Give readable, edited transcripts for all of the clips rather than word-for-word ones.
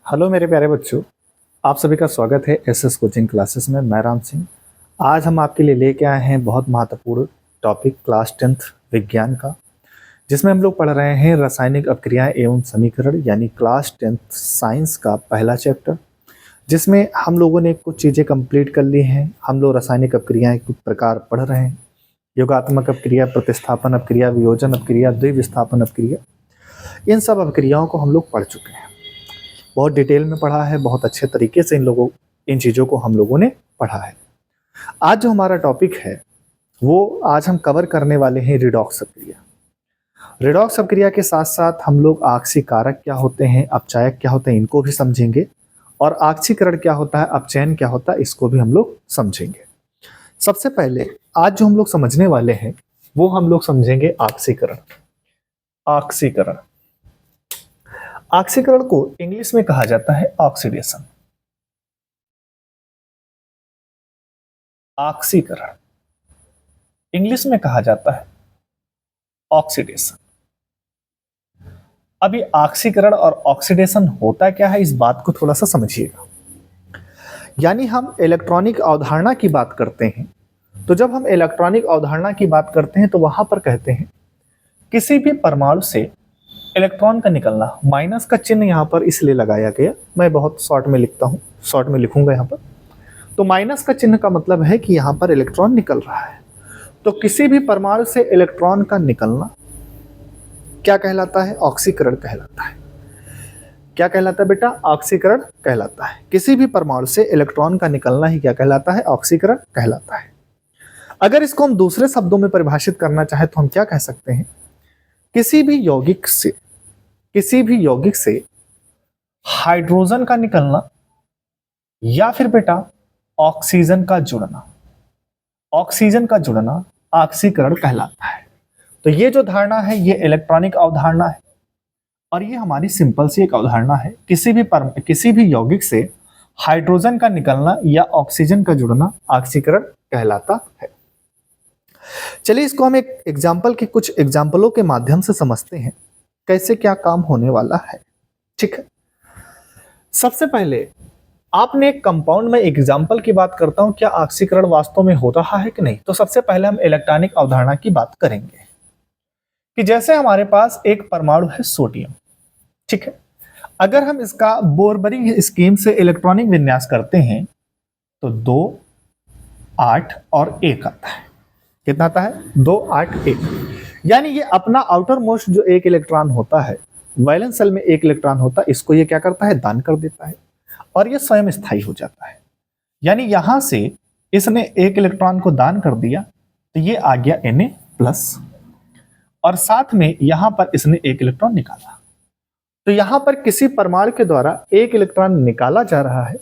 Hello मेरे प्यारे बच्चों, आप सभी का स्वागत है एसएस कोचिंग क्लासेस में। मैं राम सिंह। आज हम आपके लिए लेके आए हैं बहुत महत्वपूर्ण टॉपिक क्लास 10th विज्ञान का, जिसमें हम लोग पढ़ रहे हैं रासायनिक अपक्रियाएं एवं समीकरण, यानी क्लास 10th साइंस का पहला चैप्टर, जिसमें हम लोगों ने कुछ चीज़ें कंप्लीट कर ली हैं। हम लोग रासायनिक अपक्रियाएं कुछ प्रकार पढ़ रहे हैं: योगात्मक अपक्रिया, प्रतिस्थापन अपक्रिया, वियोजन अपक्रिया, द्विविस्थापन अपक्रिया। इन सब अपक्रियाओं को हम लोग पढ़ चुके हैं, बहुत डिटेल में पढ़ा है, बहुत अच्छे तरीके से इन चीज़ों को हम लोगों ने पढ़ा है। आज जो हमारा टॉपिक है वो आज हम कवर करने वाले हैं रिडॉक्स अपक्रिया। रिडॉक्स अपक्रिया के साथ साथ हम लोग आक्सीकारक क्या होते हैं, अपचायक क्या होते हैं, इनको भी समझेंगे, और आक्सीकरण क्या होता है, अपचयन क्या होता है, इसको भी हम लोग समझेंगे। सबसे पहले आज जो हम लोग समझने वाले हैं वो हम लोग समझेंगे आक्सीकरण। आक्सीकरण आक्सीकरण को इंग्लिश में कहा जाता है ऑक्सीडेशन। आक्सीकरण इंग्लिश में कहा जाता है ऑक्सीडेशन। अभी आक्सीकरण और ऑक्सीडेशन होता क्या है, इस बात को थोड़ा सा समझिएगा। यानी हम इलेक्ट्रॉनिक अवधारणा की बात करते हैं, तो जब हम इलेक्ट्रॉनिक अवधारणा की बात करते हैं तो वहां पर कहते हैं किसी भी परमाणु से इलेक्ट्रॉन का निकलना। माइनस का चिन्ह यहां पर इसलिए लगाया गया, मैं बहुत शॉर्ट में लिखता हूं, शॉर्ट में लिखूंगा यहां पर। तो माइनस का चिन्ह का मतलब है कि यहां पर इलेक्ट्रॉन निकल रहा है। तो किसी भी परमाणु से इलेक्ट्रॉन का निकलना क्या कहलाता है? ऑक्सीकरण कहलाता है। क्या कहलाता है बेटा? ऑक्सीकरण कहलाता है। किसी भी परमाणु से इलेक्ट्रॉन का निकलना ही क्या कहलाता है? ऑक्सीकरण कहलाता है। अगर इसको हम दूसरे शब्दों में परिभाषित करना चाहे तो हम क्या कह सकते हैं? किसी भी यौगिक से हाइड्रोजन का निकलना या फिर बेटा ऑक्सीजन का जुड़ना, ऑक्सीजन का जुड़ना ऑक्सीकरण कहलाता है। तो ये जो धारणा है ये इलेक्ट्रॉनिक अवधारणा है, और ये हमारी सिंपल सी एक अवधारणा है। किसी भी यौगिक से हाइड्रोजन का निकलना या ऑक्सीजन का जुड़ना ऑक्सीकरण कहलाता है। चलिए इसको हम एक एग्जाम्पल के कुछ एग्जाम्पलों के माध्यम से समझते हैं कैसे क्या काम होने वाला है। ठीक है, सबसे पहले आपने एक कंपाउंड में एग्जाम्पल की बात करता हूं, क्या ऑक्सीकरण वास्तव में हो रहा है कि नहीं। तो सबसे पहले हम इलेक्ट्रॉनिक अवधारणा की बात करेंगे कि जैसे हमारे पास एक परमाणु है सोडियम, ठीक है। अगर हम इसका बोरबरिंग स्कीम से इलेक्ट्रॉनिक विन्यास करते हैं तो 2, 8 और 1 आता है। कितना आता है? 2, 8, 1। यानी ये अपना आउटर मोस्ट जो एक इलेक्ट्रॉन होता है, वैलेंस शेल में एक इलेक्ट्रॉन होता है, इसको ये क्या करता है? दान कर देता है, और ये स्वयं स्थायी हो जाता है। यानी यहां से इसने एक इलेक्ट्रॉन को दान कर दिया तो ये आ गया Na+, और साथ में यहां पर इसने एक इलेक्ट्रॉन निकाला। तो यहां पर किसी परमाणु के द्वारा एक इलेक्ट्रॉन निकाला जा रहा है,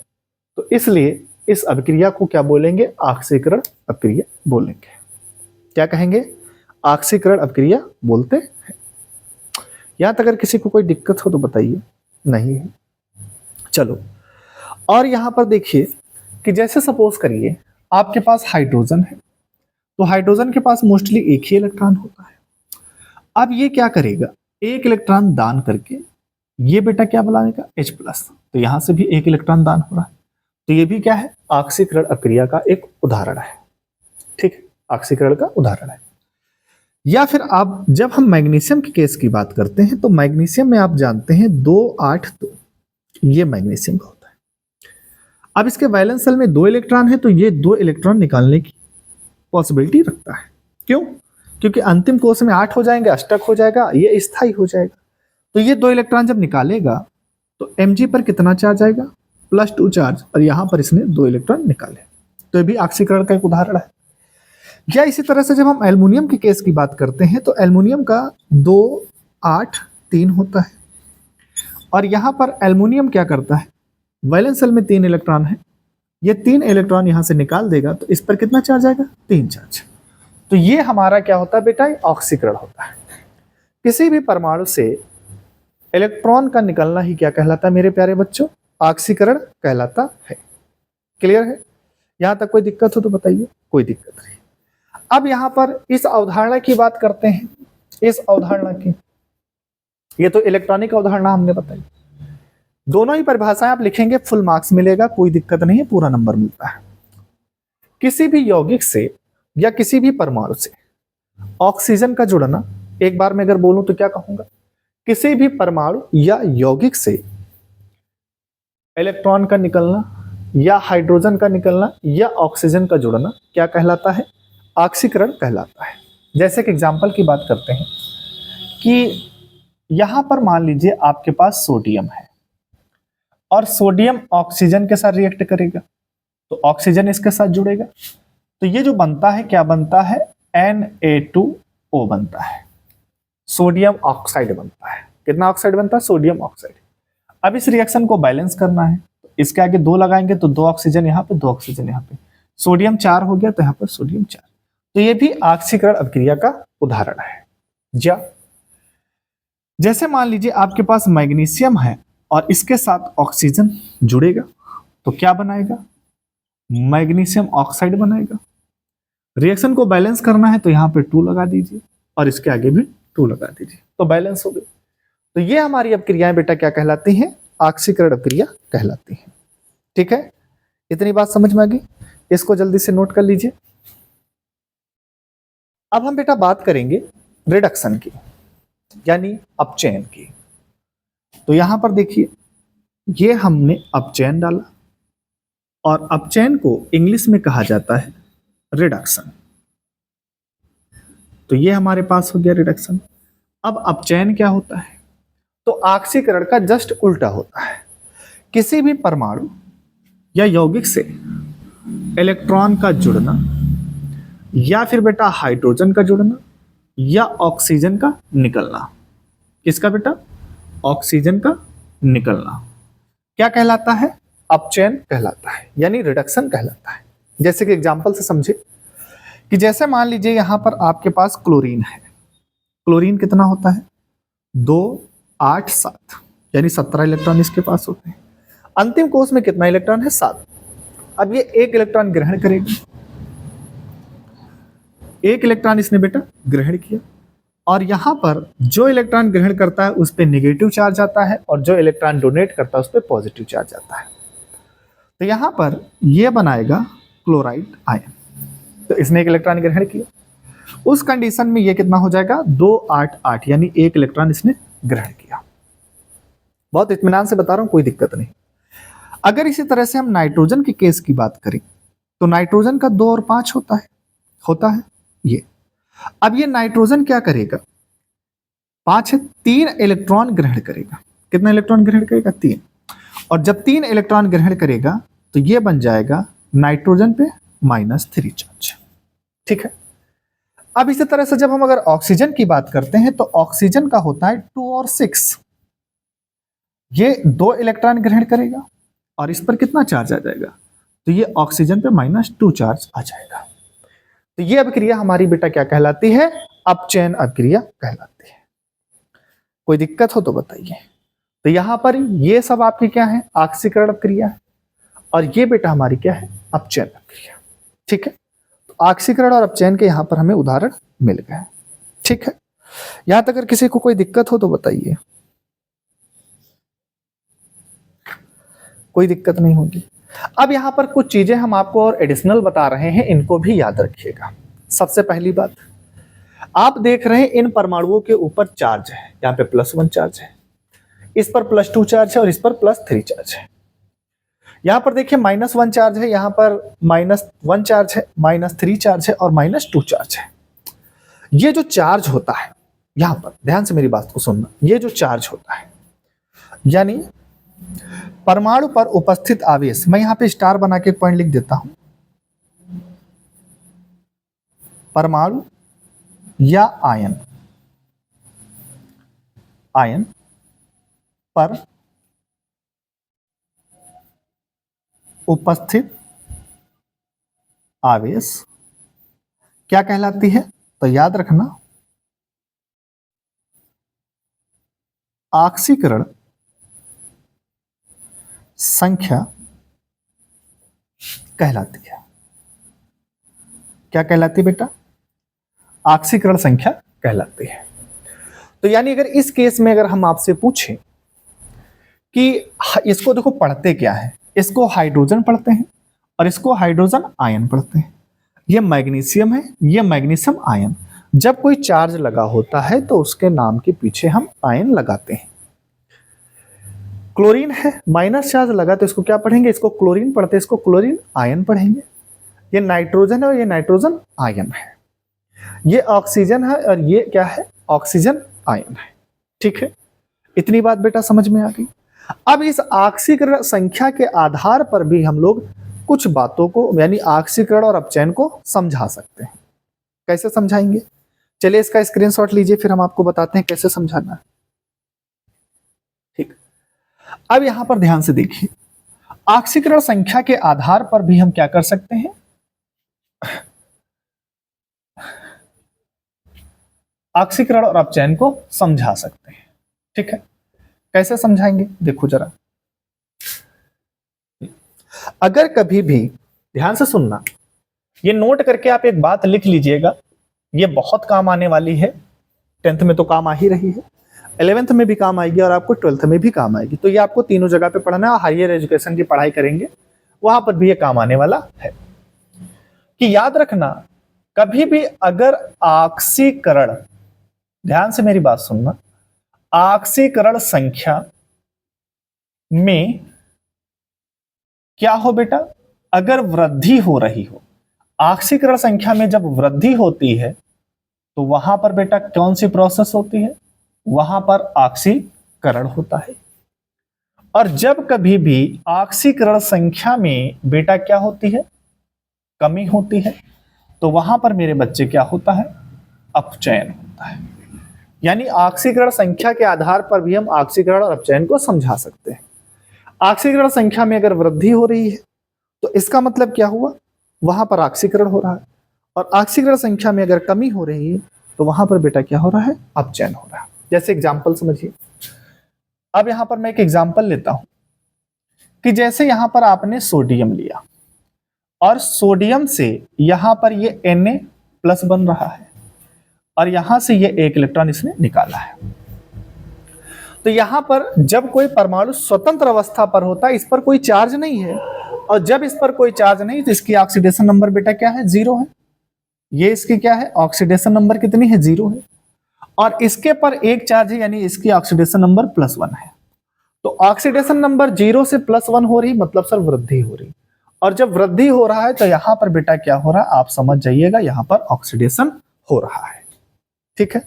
तो इसलिए इस अभिक्रिया को क्या बोलेंगे? ऑक्सीकरण अभिक्रिया बोलेंगे। क्या कहेंगे? ऑक्सीकरण अभिक्रिया बोलते हैं। यहां तक अगर किसी को कोई दिक्कत हो तो बताइए। नहीं है? चलो, और यहां पर देखिए कि जैसे सपोज करिए आपके पास हाइड्रोजन है, तो हाइड्रोजन के पास मोस्टली एक ही इलेक्ट्रॉन होता है। अब ये क्या करेगा? एक इलेक्ट्रॉन दान करके ये बेटा क्या बुलाएगा? H+। तो यहां से भी एक इलेक्ट्रॉन दान हो रहा है, तो ये भी क्या है? ऑक्सीकरण अभिक्रिया का एक उदाहरण है। ठीक है, ऑक्सीकरण का उदाहरण है। या फिर आप जब हम मैग्नीशियम के केस की बात करते हैं तो मैग्नीशियम में आप जानते हैं 2, 8, 2, ये मैग्नीशियम का होता है। अब इसके वैलेंस शेल में 2 इलेक्ट्रॉन है, तो ये 2 इलेक्ट्रॉन निकालने की पॉसिबिलिटी रखता है। क्यों? क्योंकि अंतिम कोश में 8 हो जाएंगे, अष्टक हो जाएगा, ये स्थायी हो जाएगा। तो ये 2 इलेक्ट्रॉन जब निकालेगा तो Mg पर कितना चार्ज आएगा? +2 चार्ज, और यहां पर इसने 2 इलेक्ट्रॉन निकाले। तो ये भी ऑक्सीकरण का एक उदाहरण है। या इसी तरह से जब हम एल्युमिनियम के केस की बात करते हैं तो एल्युमिनियम का 2, 8, 3 होता है, और यहां पर एल्युमिनियम क्या करता है? वैलेंस शेल में 3 इलेक्ट्रॉन है, ये 3 इलेक्ट्रॉन यहां से निकाल देगा, तो इस पर कितना चार्ज आएगा? 3 चार्ज। तो ये हमारा क्या होता है बेटा? ऑक्सीकरण होता है। किसी भी परमाणु से इलेक्ट्रॉन का निकलना ही क्या कहलाता है मेरे प्यारे बच्चों? ऑक्सीकरण कहलाता है। क्लियर है? यहां तक कोई दिक्कत हो तो बताइए। कोई दिक्कत नहीं। अब यहां पर इस अवधारणा की बात करते हैं, इस अवधारणा की। ये तो इलेक्ट्रॉनिक का उदाहरण हमने बताई। दोनों ही परिभाषाएं आप लिखेंगे, फुल मार्क्स मिलेगा, कोई दिक्कत नहीं है, पूरा नंबर मिलता है। किसी भी यौगिक से या किसी भी परमाणु से ऑक्सीजन का जुड़ना, एक बार मैं अगर बोलूं तो क्या कहूंगा, किसी भी परमाणु या यौगिक से इलेक्ट्रॉन का निकलना या हाइड्रोजन का निकलना या ऑक्सीजन का जुड़ना क्या कहलाता है, ऑक्सीकरण कहलाता है। जैसे कि एग्जांपल की बात करते हैं कि यहां पर मान लीजिए आपके पास सोडियम है और सोडियम ऑक्सीजन के साथ रिएक्ट करेगा तो ऑक्सीजन इसके साथ जुड़ेगा, तो ये जो बनता है क्या बनता है, Na2O बनता है, सोडियम ऑक्साइड बनता है। कितना ऑक्साइड बनता है, सोडियम ऑक्साइड। अब इस रिएक्शन को बैलेंस करना है, इसके आगे 2 लगाएंगे तो 2 ऑक्सीजन यहाँ पे, 2 ऑक्सीजन यहाँ पे, सोडियम 4 हो गया तो यहाँ पर सोडियम 4। तो ये भी ऑक्सीकरण अभिक्रिया का उदाहरण है। या जैसे मान लीजिए आपके पास मैग्नीशियम है और इसके साथ ऑक्सीजन जुड़ेगा तो क्या बनाएगा, मैग्नीशियम ऑक्साइड बनाएगा। रिएक्शन को बैलेंस करना है तो यहाँ पे 2 लगा दीजिए और इसके आगे भी 2 लगा दीजिए तो बैलेंस हो गई। तो ये हमारी अभिक्रियाएं बेटा क्या कहलाती हैं, ऑक्सीकरण अभिक्रिया कहलाती हैं। ठीक है, इतनी बात समझ में आ गई, इसको जल्दी से नोट कर लीजिए। अब हम बेटा बात करेंगे रिडक्शन की, यानी अपचयन की। तो यहां पर देखिए, ये हमने अपचयन डाला और अपचयन को इंग्लिश में कहा जाता है रिडक्शन। तो ये हमारे पास हो गया रिडक्शन। अब अपचयन क्या होता है, तो ऑक्सीकरण का जस्ट उल्टा होता है। किसी भी परमाणु या यौगिक से इलेक्ट्रॉन का जुड़ना या फिर बेटा हाइड्रोजन का जुड़ना या ऑक्सीजन का निकलना, किसका बेटा, ऑक्सीजन का निकलना क्या कहलाता है, अपचयन कहलाता है, यानी रिडक्शन कहलाता है। जैसे कि एग्जांपल से समझे कि जैसे मान लीजिए यहां पर आपके पास क्लोरीन है, क्लोरीन कितना होता है, 2 8 7, यानी 17 इलेक्ट्रॉन इसके पास होते हैं। अंतिम कोष में कितना इलेक्ट्रॉन है, 7। अब ये 1 इलेक्ट्रॉन ग्रहण करेगा, 1 इलेक्ट्रॉन इसने बेटा ग्रहण किया और यहां पर जो इलेक्ट्रॉन ग्रहण करता है उस पर नेगेटिव चार्ज आता है और जो इलेक्ट्रॉन डोनेट करता है उस पर पॉजिटिव चार्ज आता है। तो यहां पर यह बनाएगा क्लोराइड आयन। तो इसने 1 इलेक्ट्रॉन ग्रहण किया, उस कंडीशन में यह कितना हो जाएगा, 2 8 8, यानी 1 इलेक्ट्रॉन इसने ग्रहण किया। बहुत इत्मीनान से बता रहा हूं, कोई दिक्कत नहीं। अगर इसी तरह से हम नाइट्रोजन के केस की बात करें तो नाइट्रोजन का 2 और 5 होता है ये। अब ये नाइट्रोजन क्या करेगा, 5 है, 3 इलेक्ट्रॉन ग्रहण करेगा। कितना इलेक्ट्रॉन ग्रहण करेगा, 3। और जब 3 इलेक्ट्रॉन ग्रहण करेगा तो ये बन जाएगा नाइट्रोजन पे -3 चार्ज। ठीक है। अब इसी तरह से जब हम अगर ऑक्सीजन की बात करते हैं तो ऑक्सीजन का होता है 2 और 6। ये 2 इलेक्ट्रॉन ग्रहण करेगा और इस पर कितना चार्ज आ जाएगा, तो ये ऑक्सीजन पे -2 चार्ज आ जाएगा। तो ये अभिक्रिया हमारी बेटा क्या कहलाती है, अपचयन अभिक्रिया कहलाती है। कोई दिक्कत हो तो बताइए। तो यहां पर ये सब आपकी क्या है, ऑक्सीकरण अभिक्रिया है और ये बेटा हमारी क्या है, अपचयन अभिक्रिया। ठीक है, तो ऑक्सीकरण और अपचयन के यहां पर हमें उदाहरण मिल गए। ठीक है, यहां तक अगर किसी को कोई दिक्कत हो तो बताइए। कोई दिक्कत नहीं होगी। अब यहां पर कुछ चीजें हम आपको और एडिशनल बता रहे हैं, इनको भी याद रखिएगा। सबसे पहली बात, आप देख रहे हैं इन परमाणुओं के ऊपर चार्ज है, यहाँ पे +1 चार्ज है, इस पर +2 चार्ज है और इस पर +3 चार्ज है। यहां पर देखिए -1 चार्ज है, यहां पर -1 चार्ज है, -3 चार्ज है और -2 चार्ज है। ये जो चार्ज होता है, यहां पर ध्यान से मेरी बात को सुनना, ये जो चार्ज होता है यानी परमाणु पर उपस्थित आवेश, मैं यहां पे स्टार बना के पॉइंट लिख देता हूं, परमाणु या आयन पर उपस्थित आवेश क्या कहलाती है, तो याद रखना ऑक्सीकरण संख्या कहलाती है। क्या कहलाती है बेटा, ऑक्सीकरण संख्या कहलाती है। तो यानी अगर इस केस में अगर हम आपसे पूछें कि इसको देखो पढ़ते क्या है, इसको हाइड्रोजन पढ़ते हैं और इसको हाइड्रोजन आयन पढ़ते हैं। ये मैग्नीशियम है, ये मैग्नीशियम आयन। जब कोई चार्ज लगा होता है तो उसके नाम के पीछे हम आयन लगाते हैं। क्लोरीन है, माइनस चार्ज लगा तो इसको क्या पढ़ेंगे, इसको क्लोरीन पढ़ते हैं, इसको क्लोरीन आयन पढ़ेंगे। ये नाइट्रोजन है और ये नाइट्रोजन आयन है। ये ऑक्सीजन है और ये क्या है, ऑक्सीजन आयन है। ठीक है, इतनी बात बेटा समझ में आ गई। अब इस ऑक्सीकरण संख्या के आधार पर भी हम लोग कुछ बातों को यानी ऑक्सीकरण और अपचयन को समझा सकते हैं। कैसे समझाएंगे, चलिए इसका स्क्रीनशॉट लीजिए, फिर हम आपको बताते हैं कैसे समझाना है। ठीक, अब यहां पर ध्यान से देखिए, ऑक्सीकरण संख्या के आधार पर भी हम क्या कर सकते हैं, ऑक्सीकरण और अपचयन को समझा सकते हैं। ठीक है, कैसे समझाएंगे देखो जरा। अगर कभी भी, ध्यान से सुनना, ये नोट करके आप एक बात लिख लीजिएगा, ये बहुत काम आने वाली है। 10th में तो काम आ ही रही है, 11th में भी काम आएगी और आपको 12th में भी काम आएगी। तो ये आपको तीनों जगह पे पढ़ना है। हायर एजुकेशन की पढ़ाई करेंगे वहां पर भी ये काम आने वाला है। कि याद रखना, कभी भी अगर ऑक्सीकरण, ध्यान से मेरी बात सुनना, ऑक्सीकरण संख्या में क्या हो बेटा, अगर वृद्धि हो रही हो, ऑक्सीकरण संख्या में जब वृद्धि होती है तो वहां पर बेटा कौन सी प्रोसेस होती है, वहां पर ऑक्सीकरण होता है। और जब कभी भी ऑक्सीकरण संख्या में बेटा क्या होती है, कमी होती है, तो वहां पर मेरे बच्चे क्या होता है, अपचयन होता है। यानी ऑक्सीकरण संख्या के आधार पर भी हम ऑक्सीकरण और अपचयन को समझा सकते हैं। ऑक्सीकरण संख्या में अगर वृद्धि हो रही है तो इसका मतलब क्या हुआ, वहां पर ऑक्सीकरण हो रहा है। और ऑक्सीकरण संख्या में अगर कमी हो रही है तो वहां पर बेटा क्या हो रहा है, अपचयन हो रहा है। जैसे एग्जाम्पल समझिए, अब यहां पर मैं एक एग्जाम्पल लेता हूं कि जैसे यहां पर आपने सोडियम लिया और सोडियम से यहां पर ये Na+ बन रहा है और यहां से ये एक इलेक्ट्रॉन इसने निकाला है। तो यहां पर जब कोई परमाणु स्वतंत्र अवस्था पर होता है, इस पर कोई चार्ज नहीं है, और जब इस पर कोई चार्ज नहीं तो इसकी ऑक्सीडेशन नंबर बेटा क्या है, 0 है। ये इसकी क्या है, ऑक्सीडेशन नंबर कितनी है, 0 है। और इसके पर एक चार्ज है यानी इसकी ऑक्सीडेशन नंबर +1 है। तो ऑक्सीडेशन नंबर 0 से +1 हो रही, मतलब सर वृद्धि हो रही। और जब वृद्धि हो रहा है तो यहां पर बेटा क्या हो रहा है, आप समझ जाइएगा, यहां पर ऑक्सीडेशन हो रहा है। ठीक है,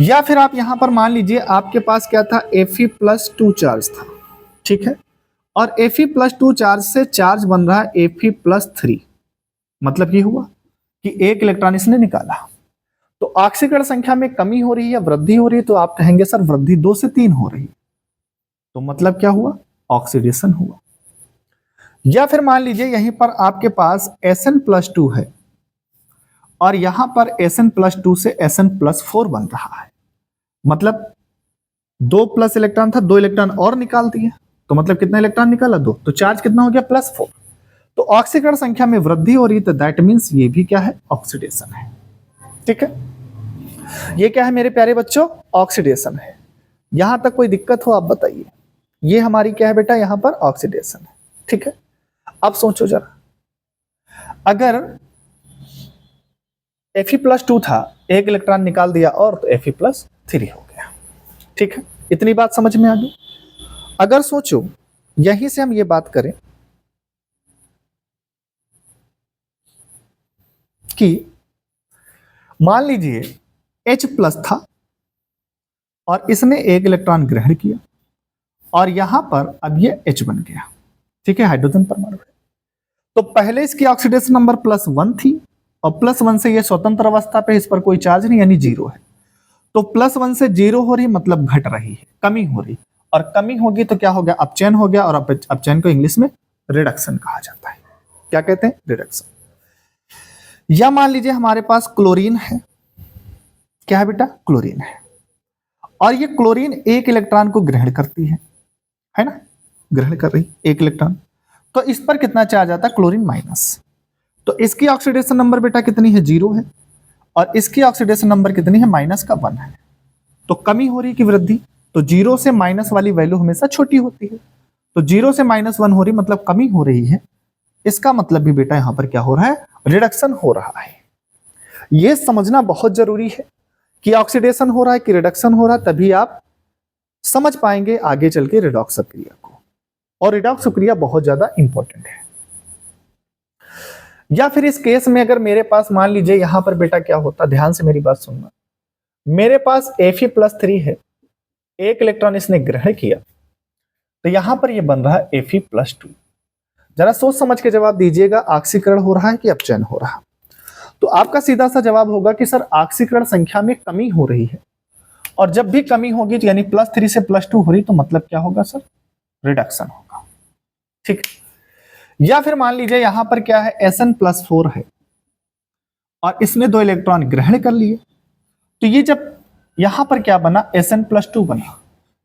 या फिर आप यहां पर मान लीजिए आपके पास क्या था, Fe+2 चार्ज था। ठीक है, और Fe+2 चार्ज से चार्ज बन रहा है Fe+3, मतलब ये हुआ कि एक इलेक्ट्रॉन इसने निकाला। तो ऑक्सीकरण संख्या में कमी हो रही है, वृद्धि हो रही है, तो आप कहेंगे सर वृद्धि 2 से 3 हो रही, तो मतलब क्या हुआ, ऑक्सीडेशन हुआ। या फिर मान लीजिए यहीं पर आपके पास Sn+2 है और यहां पर Sn+2 से Sn+4 बन रहा है, मतलब 2+ इलेक्ट्रॉन था, 2 इलेक्ट्रॉन और निकाल दिए, तो मतलब कितना इलेक्ट्रॉन निकाला, 2, तो चार्ज कितना हो गया, +4। तो ऑक्सीकरण संख्या में वृद्धि हो रही है, तो दैट मीन्स ये भी क्या है, ऑक्सीडेशन है। ठीक है, ये क्या है मेरे प्यारे बच्चों, ऑक्सीडेशन है। यहां तक कोई दिक्कत हो आप बताइए, ये हमारी क्या है बेटा, यहां पर ऑक्सीडेशन है। ठीक है, अब सोचो जरा, अगर Fe+2 था, एक इलेक्ट्रॉन निकाल दिया और, तो Fe+3 हो गया। ठीक है, इतनी बात समझ में आ गई। अगर सोचो यहीं से हम ये बात करें कि मान लीजिए H+ था और इसने एक इलेक्ट्रॉन ग्रहण किया और यहां पर अब ये H बन गया। ठीक है, हाइड्रोजन परमाणु है। तो पहले इसकी ऑक्सीडेशन नंबर +1 थी और +1 से ये स्वतंत्र अवस्था पे, इस पर कोई चार्ज नहीं यानी 0 है। तो +1 से 0 हो रही, मतलब घट रही है, कमी हो रही, और कमी होगी तो क्या हो गया, अपचयन हो गया। और अपचयन को इंग्लिश में रिडक्शन कहा जाता है। क्या कहते हैं, रिडक्शन। या मान लीजिए हमारे पास क्लोरीन है, क्या है बेटा, क्लोरीन है, और ये क्लोरीन एक इलेक्ट्रॉन को ग्रहण करती है ना, ग्रहण कर रही एक इलेक्ट्रॉन, तो इस पर कितना चार्ज आता है, क्लोरीन माइनस। तो इसकी ऑक्सीडेशन नंबर बेटा कितनी है, 0 है, और इसकी ऑक्सीडेशन नंबर कितनी है, -1 है। तो कमी हो रही है कि वृद्धि? तो जीरो से माइनस वाली वैल्यू हमेशा छोटी होती है, तो जीरो से -1 हो रही मतलब कमी हो रही है। इसका मतलब भी बेटा यहां पर क्या हो रहा है? रिडक्शन हो रहा है। यह समझना बहुत जरूरी है कि ऑक्सीडेशन हो रहा है कि रिडक्शन हो रहा है, तभी आप समझ पाएंगे आगे चल के रिडॉक्स प्रक्रिया को। और रिडॉक्स प्रक्रिया बहुत ज्यादा इंपॉर्टेंट है। या फिर इस केस में अगर मेरे पास मान लीजिए यहां पर बेटा क्या होता, ध्यान से मेरी बात सुनना, मेरे पास Fe+3 है, एक इलेक्ट्रॉन इसने ग्रहण किया, तो यहां पर यह बन रहा है Fe+2। जरा सोच समझ के जवाब दीजिएगा, ऑक्सीकरण हो रहा है कि अपचयन हो रहा? तो आपका सीधा सा जवाब होगा कि सर ऑक्सीकरण संख्या में कमी हो रही है, और जब भी कमी होगी तो यानी +3 से +2 हो रही, तो मतलब क्या होगा सर? रिडक्शन होगा। ठीक। या फिर मान लीजिए यहां पर क्या है, Sn+4 है और इसने 2 इलेक्ट्रॉन ग्रहण कर लिए, तो ये जब यहां पर क्या बना, Sn+2 बना,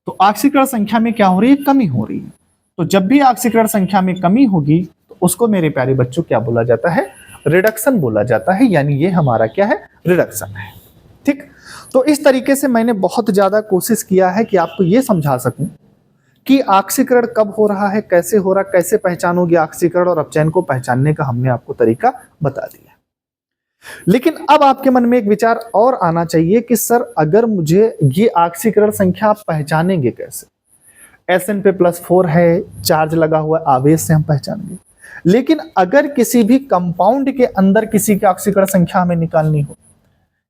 तो ऑक्सीकरण संख्या में क्या हो रही है? कमी हो रही है। तो जब भी ऑक्सीकरण संख्या में कमी होगी तो उसको मेरे प्यारे बच्चों क्या बोला जाता है? रिडक्शन बोला जाता है। यानी ये हमारा क्या है? रिडक्शन है। ठीक। तो इस तरीके से मैंने बहुत ज्यादा कोशिश किया है कि आपको ये समझा सकूं कि ऑक्सीकरण कब हो रहा है, कैसे हो रहा, कैसे पहचानोगे ऑक्सीकरण और अपचयन को पहचानने का हमने आपको तरीका बता दिया। लेकिन अब आपके मन में एक विचार और आना चाहिए कि सर अगर मुझे ये ऑक्सीकरण संख्या आप पहचानेंगे कैसे? Sn पे +4 है, चार्ज लगा हुआ आवेश से हम पहचानेंगे। लेकिन अगर किसी भी कंपाउंड के अंदर किसी की ऑक्सीकरण संख्या हमें निकालनी हो,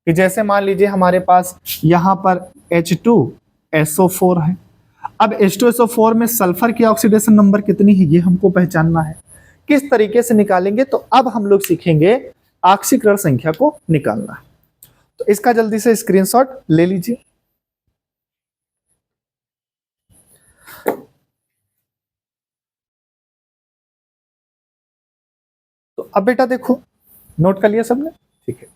कि जैसे मान लीजिए हमारे पास यहां पर H2SO4 है, अब H2SO4 में सल्फर की ऑक्सीडेशन नंबर कितनी है ये हमको पहचानना है। किस तरीके से निकालेंगे? तो अब हम लोग सीखेंगे ऑक्सीकरण संख्या को निकालना। तो इसका जल्दी से स्क्रीनशॉट ले लीजिए। तो अब बेटा देखो, नोट कर लिया सबने? ठीक है।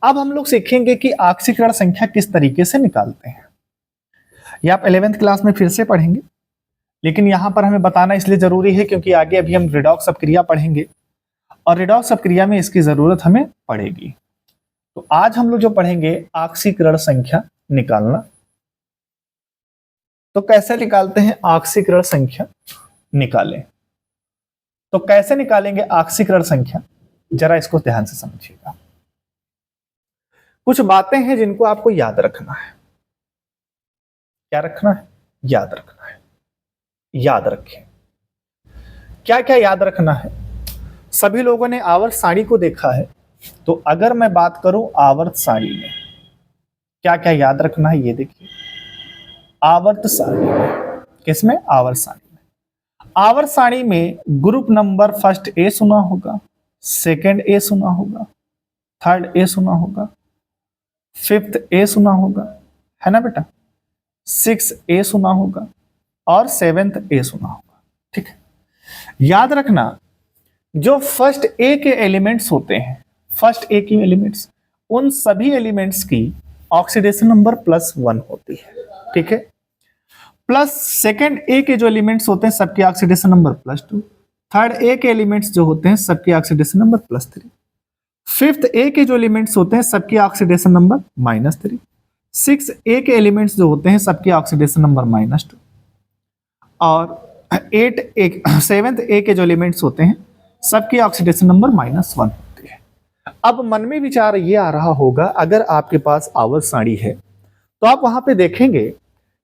अब हम लोग सीखेंगे कि ऑक्सीकरण संख्या किस तरीके से निकालते हैं। ये आप 11th क्लास में फिर से पढ़ेंगे, लेकिन यहां पर हमें बताना इसलिए जरूरी है क्योंकि आगे अभी हम रिडॉक्स अपक्रिया पढ़ेंगे और रिडॉक्स अपक्रिया में इसकी जरूरत हमें पड़ेगी। तो आज हम लोग जो पढ़ेंगे ऑक्सीकरण संख्या निकालना। तो कैसे निकालते हैं ऑक्सीकरण संख्या? निकालें तो कैसे निकालेंगे ऑक्सीकरण संख्या? जरा इसको ध्यान से समझिएगा। कुछ बातें हैं जिनको आपको याद रखना है। क्या रखना है? याद रखना है। याद रखें। क्या क्या याद रखना है? सभी लोगों ने आवर्त सारणी को देखा है, तो अगर मैं बात करूं आवर्त सारणी में क्या क्या याद रखना है, ये देखिए। आवर्त सारणी में, किसमें? आवर्त सारणी में। आवर्त सारणी में ग्रुप नंबर फर्स्ट ए सुना होगा, सेकंड ए सुना होगा, थर्ड ए सुना होगा, फिफ्थ ए सुना होगा, है ना बेटा? 6 ए सुना होगा और 7th ए सुना होगा। ठीक है। याद रखना, जो फर्स्ट ए के एलिमेंट्स होते हैं, फर्स्ट ए की एलिमेंट्स, उन सभी एलिमेंट्स की ऑक्सीडेशन नंबर +1 होती है। ठीक है। प्लस सेकंड ए के जो एलिमेंट्स होते हैं सबके ऑक्सीडेशन नंबर +2, थर्ड ए के एलिमेंट्स जो होते हैं सबके ऑक्सीडेशन नंबर +3, फिफ्थ ए के जो एलिमेंट्स होते हैं सबके ऑक्सीडेशन नंबर -3, 6 ए के एलिमेंट्स जो होते हैं सबके ऑक्सीडेशन नंबर -2 और 7th ए के जो एलिमेंट्स होते हैं सबके ऑक्सीडेशन नंबर -1 होती है। अब मन में विचार ये आ रहा होगा, अगर आपके पास आवर्त सारणी है तो आप वहां पे देखेंगे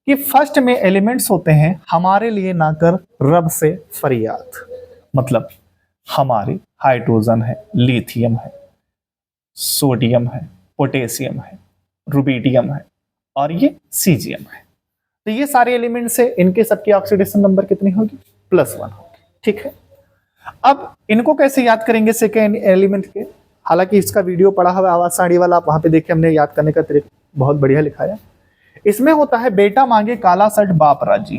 कि फर्स्ट में एलिमेंट्स होते हैं हमारे लिए ना कर रब से फरियाद, मतलब हमारे हाइड्रोजन है, लिथियम है, सोडियम है, पोटेशियम है, रुबिडियम है और ये सीजियम है। तो ये सारे एलिमेंट्स है, इनके सबकी ऑक्सीडेशन नंबर कितनी होगी? +1 होगी। ठीक है। अब इनको कैसे याद करेंगे सेकेंड एलिमेंट के? हालांकि इसका वीडियो पड़ा हुआ आवाज सारणी वाला, आप वहां पे देखिए, हमने याद करने का तरीका बहुत बढ़िया लिखाया। इसमें होता है बेटा मांगे काला शर्ट बाप राजी,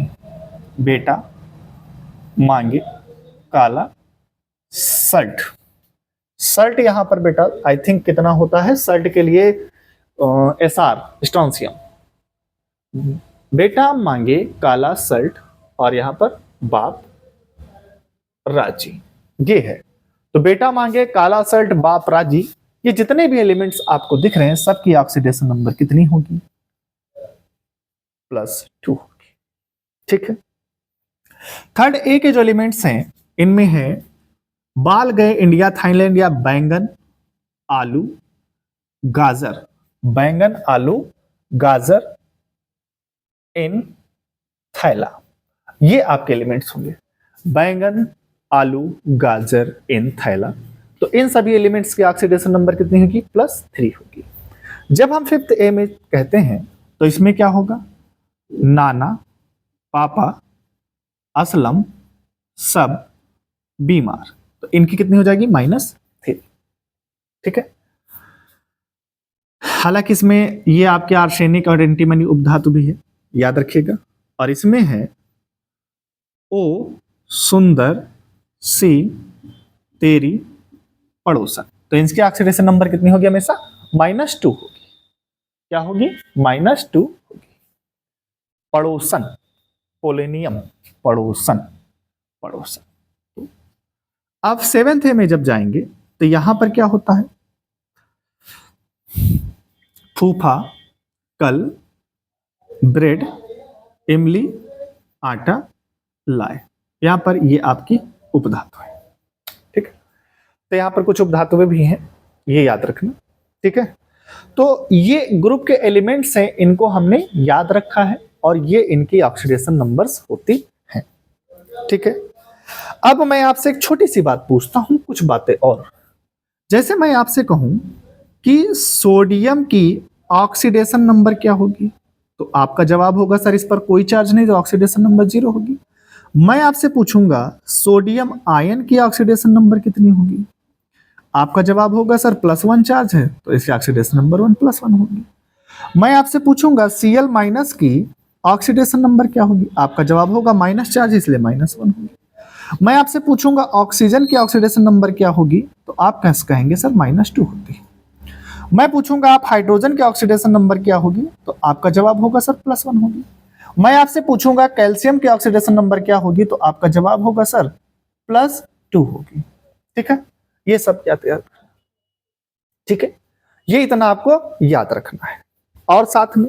बेटा मांगे काला शर्ट। शर्ट यहां पर बेटा आई थिंक कितना होता है शर्ट के लिए? SR strontium. बेटा मांगे काला शर्ट और यहां पर बाप राजी, ये है। तो बेटा मांगे काला शर्ट बाप राजी, ये जितने भी एलिमेंट्स आपको दिख रहे हैं सबकी ऑक्सीडेशन नंबर कितनी होगी? +2 होगी। ठीक है। थर्ड ए के जो एलिमेंट्स हैं इनमें है बाल गए इंडिया थाईलैंड या बैंगन आलू गाजर, बैंगन आलू गाजर इन थैला, ये आपके एलिमेंट्स होंगे, बैंगन आलू गाजर इन थैला। तो इन सभी एलिमेंट्स की ऑक्सीडेशन नंबर कितनी होगी? +3 होगी। जब हम फिफ्थ ए में कहते हैं तो इसमें क्या होगा? नाना पापा असलम सब बीमार, तो इनकी कितनी हो जाएगी? -3। ठीक है। हालांकि इसमें ये आपके आर्सेनिक और एंटीमनी उपधातु भी है, याद रखिएगा। और इसमें है ओ सुंदर सी तेरी पड़ोसन, तो इनकी ऑक्सीडेशन नंबर कितनी होगी? हमेशा -2 होगी। क्या होगी? -2 होगी। पड़ोसन, पोलेनियम, पड़ोसन, पड़ोसन। अब 7th ए में जब जाएंगे तो यहां पर क्या होता है? फूफा कल ब्रेड इमली आटा लाए, यहां पर ये आपकी उपधातु है। ठीक है। तो यहां पर कुछ उपधातुएं भी हैं, ये याद रखना। ठीक है। तो ये ग्रुप के एलिमेंट्स हैं, इनको हमने याद रखा है और ये इनकी ऑक्सीडेशन नंबर्स होती हैं। ठीक है। अब मैं आपसे एक छोटी सी बात पूछता हूं, कुछ बातें और। जैसे मैं आपसे कहूं कि सोडियम की ऑक्सीडेशन नंबर क्या होगी, तो आपका जवाब होगा सर इस पर कोई चार्ज नहीं, तो ऑक्सीडेशन नंबर 0 होगी। मैं आपसे पूछूंगा सोडियम आयन की ऑक्सीडेशन नंबर कितनी होगी, आपका जवाब होगा सर +1 चार्ज है, तो इसकी ऑक्सीडेशन नंबर 1 +1 होगी। मैं आपसे पूछूंगा Cl- की ऑक्सीडेशन नंबर क्या होगी, आपका जवाब होगा माइनस चार्ज, इसलिए -1 होगी। मैं आपसे पूछूंगा ऑक्सीजन की ऑक्सीडेशन नंबर क्या होगी, तो आप कैसे कहेंगे सर -2 होती है। मैं पूछूंगा आप हाइड्रोजन के ऑक्सीडेशन नंबर क्या होगी, तो आपका जवाब होगा सर +1 होगी। मैं आपसे पूछूंगा कैल्शियम की ऑक्सीडेशन नंबर क्या होगी, तो आपका जवाब होगा सर +2 होगी। ठीक है। ये सब याद, ठीक है, ये इतना आपको याद रखना है। और साथ में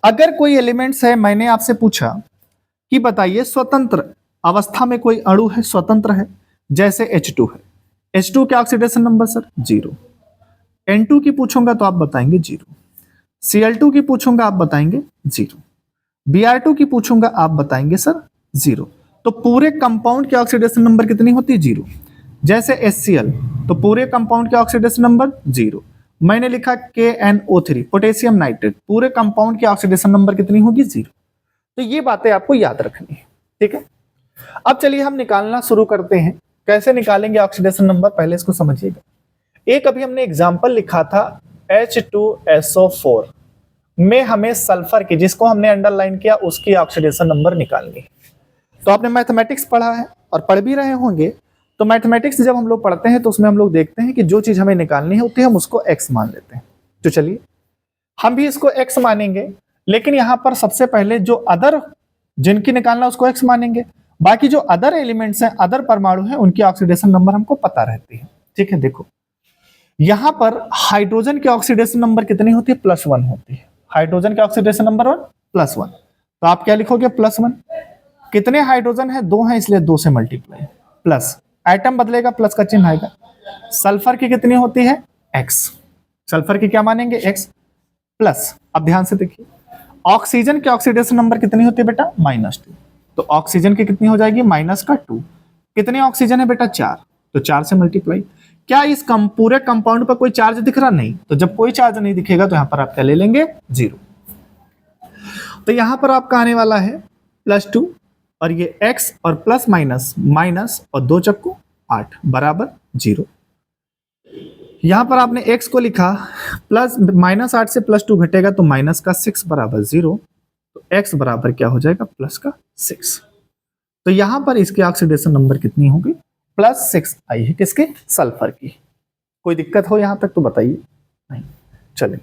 अगर कोई एलिमेंट्स है, मैंने आपसे पूछा कि बताइए स्वतंत्र अवस्था में कोई अणु है, स्वतंत्र है, जैसे H2 है, H2 के ऑक्सीडेशन नंबर सर 0, N2 की पूछूंगा तो आप बताएंगे 0, Cl2 की पूछूंगा आप बताएंगे 0, Br2 की पूछूंगा आप बताएंगे सर 0। तो पूरे कंपाउंड की ऑक्सीडेशन नंबर कितनी होती है? 0। जैसे HCl, तो पूरे कंपाउंड के ऑक्सीडेशन नंबर 0। मैंने लिखा KNO3 पोटेशियम नाइट्रेट, पूरे कंपाउंड की ऑक्सीडेशन नंबर कितनी होगी? 0। तो ये बातें आपको याद रखनी है। ठीक है। अब चलिए हम निकालना शुरू करते हैं। कैसे निकालेंगे ऑक्सीडेशन नंबर, पहले इसको समझिएगा। एक अभी हमने एग्जाम्पल लिखा था H2SO4 में हमें सल्फर की, जिसको हमने अंडरलाइन किया, उसकी ऑक्सीडेशन नंबर निकालनी है। तो आपने मैथमेटिक्स पढ़ा है और पढ़ भी रहे होंगे, तो मैथमेटिक्स जब हम लोग पढ़ते हैं तो उसमें हम लोग देखते हैं कि जो चीज हमें निकालनी होती है हम उसको x मान लेते हैं। तो चलिए हम भी इसको x मानेंगे, लेकिन यहां पर सबसे पहले जो अदर जिनकी निकालना उसको x मानेंगे, बाकी जो अदर एलिमेंट्स हैं, अदर परमाणु हैं, उनकी ऑक्सीडेशन नंबर हमको पता रहती है। ठीक है। देखो यहां पर हाइड्रोजन की ऑक्सीडेशन नंबर कितनी होती है? +1 होती है। हाइड्रोजन की ऑक्सीडेशन नंबर 1 +1, तो आप क्या लिखोगे? +1। कितने हाइड्रोजन है? 2 है, इसलिए 2 से मल्टीप्लाई, प्लस एटम बदलेगा, प्लस का चिन्ह आएगा। सल्फर की कितनी होती है? x, सल्फर की क्या मानेंगे? x plus. अब ध्यान से देखिए ऑक्सीजन की ऑक्सीडेशन नंबर कितनी होती है बेटा? -2, तो ऑक्सीजन की कितनी हो जाएगी? -2। कितने ऑक्सीजन है बेटा? 4, तो 4 से मल्टीप्लाई। क्या इस पूरे कंपाउंड पर कोई चार्ज दिख रहा? नहीं। तो जब कोई चार्ज नहीं दिखेगा तो यहां पर आप क्या ले लेंगे? 0। तो यहां पर आपका आने वाला है +2, और ये x और प्लस माइनस माइनस और 2 चक्कू 8 बराबर 0। यहां पर आपने x को लिखा -8 से +2 घटेगा तो -6 बराबर 0, तो x बराबर क्या हो जाएगा? +6। तो यहां पर इसकी ऑक्सीडेशन नंबर कितनी होगी? +6 आई है। किसकी? सल्फर की। कोई दिक्कत हो यहां तक तो बताइए। नहीं। चलिए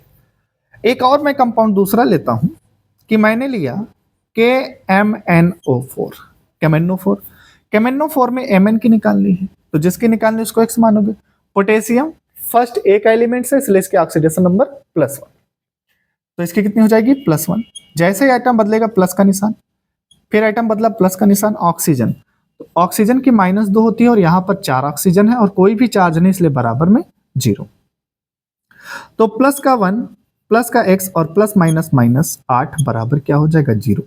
एक और मैं कंपाउंड दूसरा लेता हूं कि मैंने लिया KMnO4, KMnO4 में Mn की निकालनी है, तो जिसकी निकालनी उसको x मानोगे। पोटेशियम फर्स्ट एक एलिमेंट से, इसलिए इसके ऑक्सीडेशन नंबर +1, तो इसकी कितनी हो जाएगी? +1। जैसे ही आइटम बदलेगा प्लस का निशान, फिर आइटम बदला प्लस का निशान, ऑक्सीजन, तो ऑक्सीजन की -2 होती है और यहां पर 4 ऑक्सीजन है और कोई भी चार्ज नहीं, इसलिए बराबर में 0। तो प्लस का 1 प्लस का x और प्लस माइनस माइनस 8 बराबर क्या हो जाएगा 0।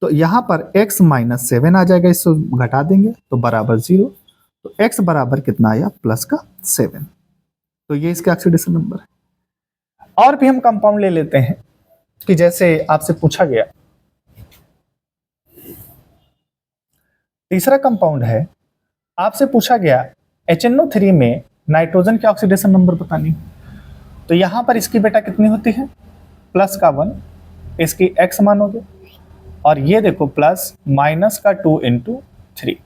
तो यहां पर x -7 आ जाएगा, इसको घटा देंगे तो बराबर 0। तो x बराबर कितना आया प्लस का 7। तो ये इसका ऑक्सीडेशन नंबर है। और भी हम कंपाउंड ले लेते हैं कि जैसे आपसे पूछा गया, तीसरा कंपाउंड है, आपसे पूछा गया HNO3 में नाइट्रोजन के ऑक्सीडेशन नंबर बतानी। तो यहां पर इसकी बेटा कितनी होती है, प्लस का 1, इसकी x मानोगे, और ये देखो प्लस माइनस का 2 × 3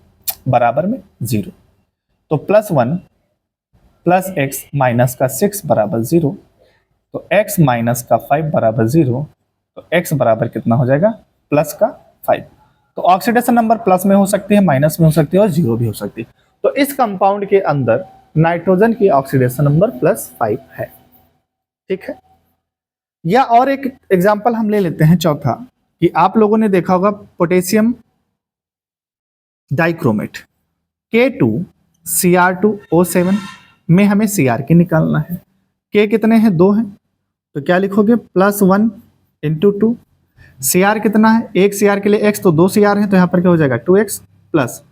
बराबर में 0। तो +1 प्लस x माइनस का 6 बराबर 0। तो x माइनस का 5 बराबर 0। तो x बराबर कितना हो जाएगा प्लस का 5। तो ऑक्सीडेशन नंबर प्लस में हो सकती है, माइनस में हो सकती है और 0 भी हो सकती है। तो इस कंपाउंड के अंदर नाइट्रोजन की ऑक्सीडेशन नंबर +5 है। ठीक है। या और एक एग्जांपल हम ले लेते हैं, चौथा, कि आप लोगों ने देखा होगा पोटेशियम डाइक्रोमेट K2Cr2O7 में हमें Cr की निकालना है। K कितने हैं, 2 हैं, तो क्या लिखोगे +1 × 2। Cr कितना है, एक Cr के लिए x, तो 2 Cr है, तो यहाँ पर क्या हो जाएगा 2x प्लस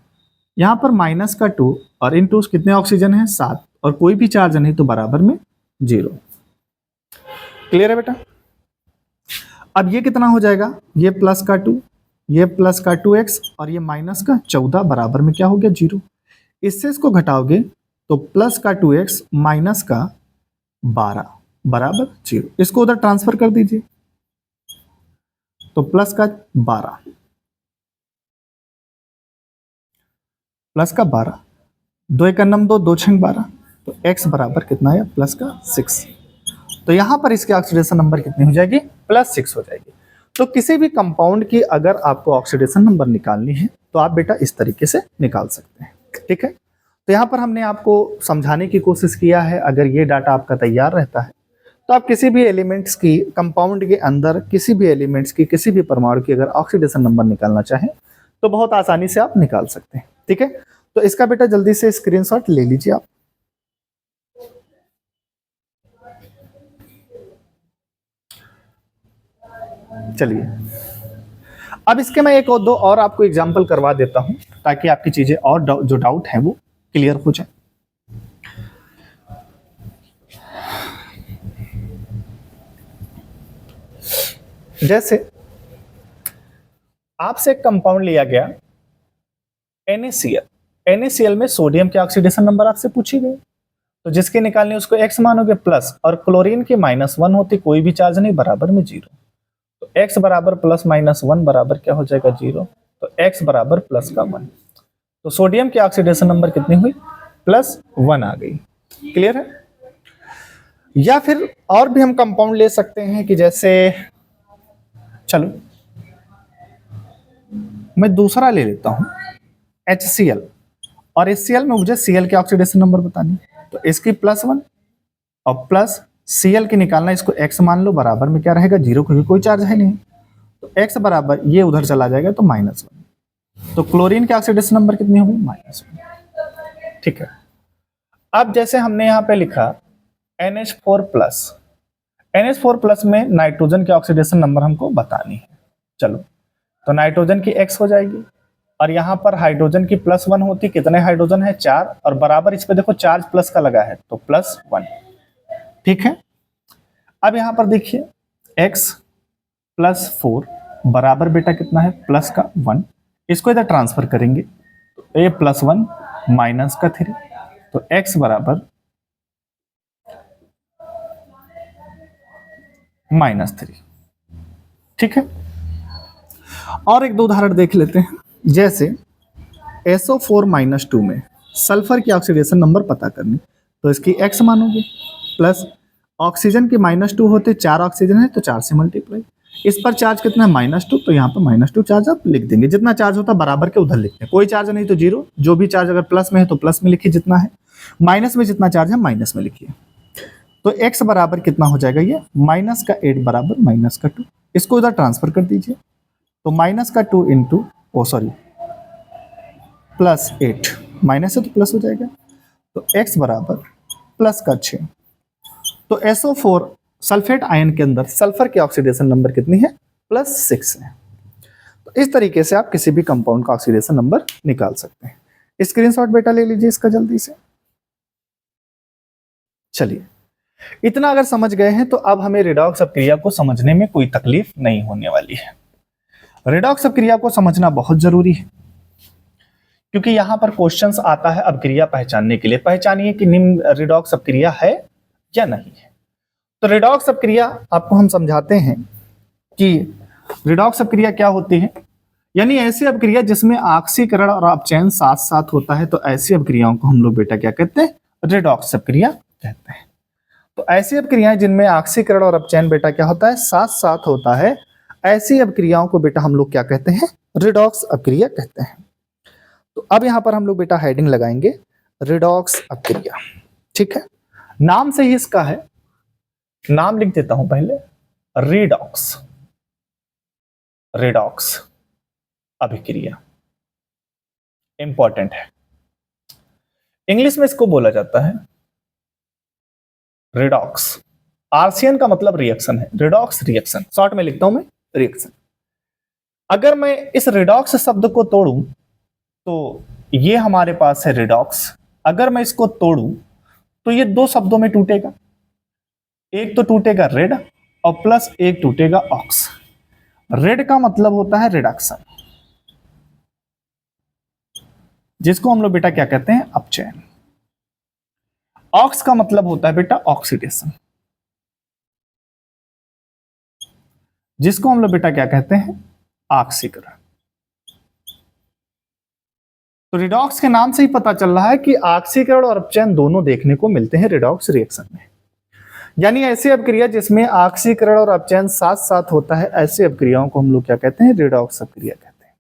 यहाँ पर माइनस का 2 और इन 2 कितने ऑक्सीजन है 7 और कोई भी चार्ज नहीं, तो बराबर में 0। क्लियर है बेटा। अब ये कितना हो जाएगा, ये प्लस का 2, ये प्लस का 2x और ये माइनस का 14 बराबर में क्या हो गया 0। इससे इसको घटाओगे तो प्लस का 2x माइनस का 12 बराबर 0। इसको उधर ट्रांसफर कर दीजिए, तो प्लस का 12 प्लस का 12, 2 × 9 2, 2 × 6 12, तो x बराबर कितना है प्लस का 6। तो यहां पर इसकी ऑक्सीडेशन नंबर कितनी हो जाएगी +6 हो जाएगी। तो किसी भी कंपाउंड की अगर आपको ऑक्सीडेशन नंबर निकालनी है तो आप बेटा इस तरीके से निकाल सकते हैं। ठीक है। तो यहां पर हमने आपको समझाने की कोशिश किया है। अगर ये डाटा आपका तैयार रहता है तो आप किसी भी एलिमेंट्स की, कंपाउंड के अंदर किसी भी एलिमेंट्स की, किसी भी परमाणु की अगर ऑक्सीडेशन नंबर निकालना चाहें तो बहुत आसानी से आप निकाल सकते हैं। ठीक है। तो इसका बेटा जल्दी से स्क्रीनशॉट ले लीजिए आप। चलिए, अब इसके मैं एक और दो और आपको एग्जांपल करवा देता हूं ताकि आपकी चीजें और जो डाउट है वो क्लियर हो जाए। जैसे आपसे एक कंपाउंड लिया गया NaCl, NaCl में सोडियम के ऑक्सीडेशन नंबर आपसे पूछी गई, तो जिसके निकालने उसको x मानोगे प्लस, और क्लोरीन की -1 होती, कोई भी चार्ज नहीं, बराबर में 0। तो x बराबर +-1 बराबर क्या हो जाएगा 0। तो x बराबर प्लस का 1। तो सोडियम की ऑक्सीडेशन नंबर कितनी हुई +1 आ गई। क्लियर है। या फिर और भी हम कंपाउंड ले सकते हैं कि जैसे, चलो मैं दूसरा ले लेता हूं HCl, और HCl में मुझे Cl के ऑक्सीडेशन नंबर बतानी, तो इसकी +1 और प्लस Cl की निकालना, इसको x मान लो, बराबर में क्या रहेगा 0, क्योंकि कोई चार्ज है नहीं। तो x बराबर ये उधर चला जाएगा तो -1। तो क्लोरीन के ऑक्सीडेशन नंबर कितनी होगी -1। ठीक है। अब जैसे हमने यहाँ पे लिखा NH4+, NH4+ में नाइट्रोजन के ऑक्सीडेशन नंबर हमको बतानी है। चलो, तो नाइट्रोजन की x हो जाएगी, और यहाँ पर हाइड्रोजन की +1 होती, कितने हाइड्रोजन है 4, और बराबर इस पे देखो चार्ज प्लस का लगा है तो +1। ठीक है। अब यहां पर देखिए x +4 बराबर बेटा कितना है प्लस का 1। इसको इधर ट्रांसफर करेंगे तो a +1 माइनस का 3, तो x बराबर -3। ठीक है। और एक दो उदाहरण देख लेते हैं। जैसे SO4-2 में सल्फर की ऑक्सीडेशन नंबर पता करनी, तो इसकी x मानोगे, प्लस ऑक्सीजन की -2 होते, 4 ऑक्सीजन है तो 4 से मल्टीप्लाई, इस पर चार्ज कितना है -2, तो यहाँ पर -2 चार्ज आप लिख देंगे। जितना चार्ज होता बराबर के उधर लिखते हैं, कोई चार्ज नहीं तो 0, जो भी चार्ज अगर प्लस में है तो प्लस में लिखिए जितना है, माइनस में जितना चार्ज है माइनस में लिखिए। तो x बराबर कितना हो जाएगा, ये -8 बराबर -2। इसको इधर ट्रांसफर कर दीजिए, तो माइनस का 2 इंटू प्लस 8, माइनस है तो प्लस हो जाएगा, तो x बराबर प्लस का 6। तो SO4 सल्फेट आयन के अंदर सल्फर की ऑक्सीडेशन नंबर कितनी है? +6 है। तो इस तरीके से आप किसी भी कंपाउंड का ऑक्सीडेशन नंबर निकाल सकते हैं। स्क्रीनशॉट बेटा ले लीजिए इसका जल्दी से। चलिए, इतना अगर समझ गए हैं तो अब हमें रिडॉक्स अपक्रिया को समझने में कोई तकलीफ नहीं होने वाली है। रिडॉक्स अपक्रिया को समझना बहुत जरूरी है, क्योंकि यहां पर क्वेश्चंस आता है अपक्रिया पहचानने के लिए। पहचानिए कि निम्न रिडॉक्स अपक्रिया है या नहीं है। तो रिडॉक्स अपक्रिया आपको हम समझाते हैं कि रिडॉक्स अपक्रिया क्या होती है, यानी ऐसी अपक्रिया जिसमें ऑक्सीकरण और अपचयन साथ साथ होता है, तो ऐसी अपक्रियाओं को हम लोग बेटा क्या कहते हैं? रिडॉक्स अपक्रिया कहते हैं। तो ऐसी अपक्रियाएं जिनमें ऑक्सीकरण और अपचयन बेटा क्या होता है? साथ साथ होता है, ऐसी अपक्रियाओं को बेटा हम लोग क्या कहते हैं? रिडॉक्स अपक्रिया कहते हैं। तो अब यहां पर हम लोग बेटा हेडिंग लगाएंगे रिडॉक्स अपक्रिया, ठीक है। नाम से ही इसका है, नाम लिख देता हूं पहले, रिडॉक्स, रिडॉक्स अभिक्रिया इंपॉर्टेंट है। इंग्लिश में इसको बोला जाता है रिडॉक्स। आरसीएन का मतलब रिएक्शन है, रिडॉक्स रिएक्शन, शॉर्ट में लिखता हूं मैं रिएक्शन। अगर मैं इस रिडॉक्स शब्द को तोड़ूं तो ये हमारे पास है रिडॉक्स। अगर मैं इसको तोड़ूं तो ये दो शब्दों में टूटेगा, एक तो टूटेगा रेड और प्लस एक टूटेगा ऑक्स। रेड का मतलब होता है रिडक्शन, जिसको हम लोग बेटा क्या कहते हैं? अपचयन। ऑक्स का मतलब होता है बेटा ऑक्सीडेशन, जिसको हम लोग बेटा क्या कहते हैं? ऑक्सीकरण। तो रिडॉक्स के नाम से ही पता चल रहा है कि ऑक्सीकरण और अपचयन दोनों देखने को मिलते हैं रिडॉक्स रिएक्शन में। यानी ऐसी अपक्रिया जिसमें ऑक्सीकरण और अपचयन साथ साथ होता है, ऐसी अपक्रियाओं को हम लोग क्या कहते हैं? रिडॉक्स अपक्रिया कहते हैं,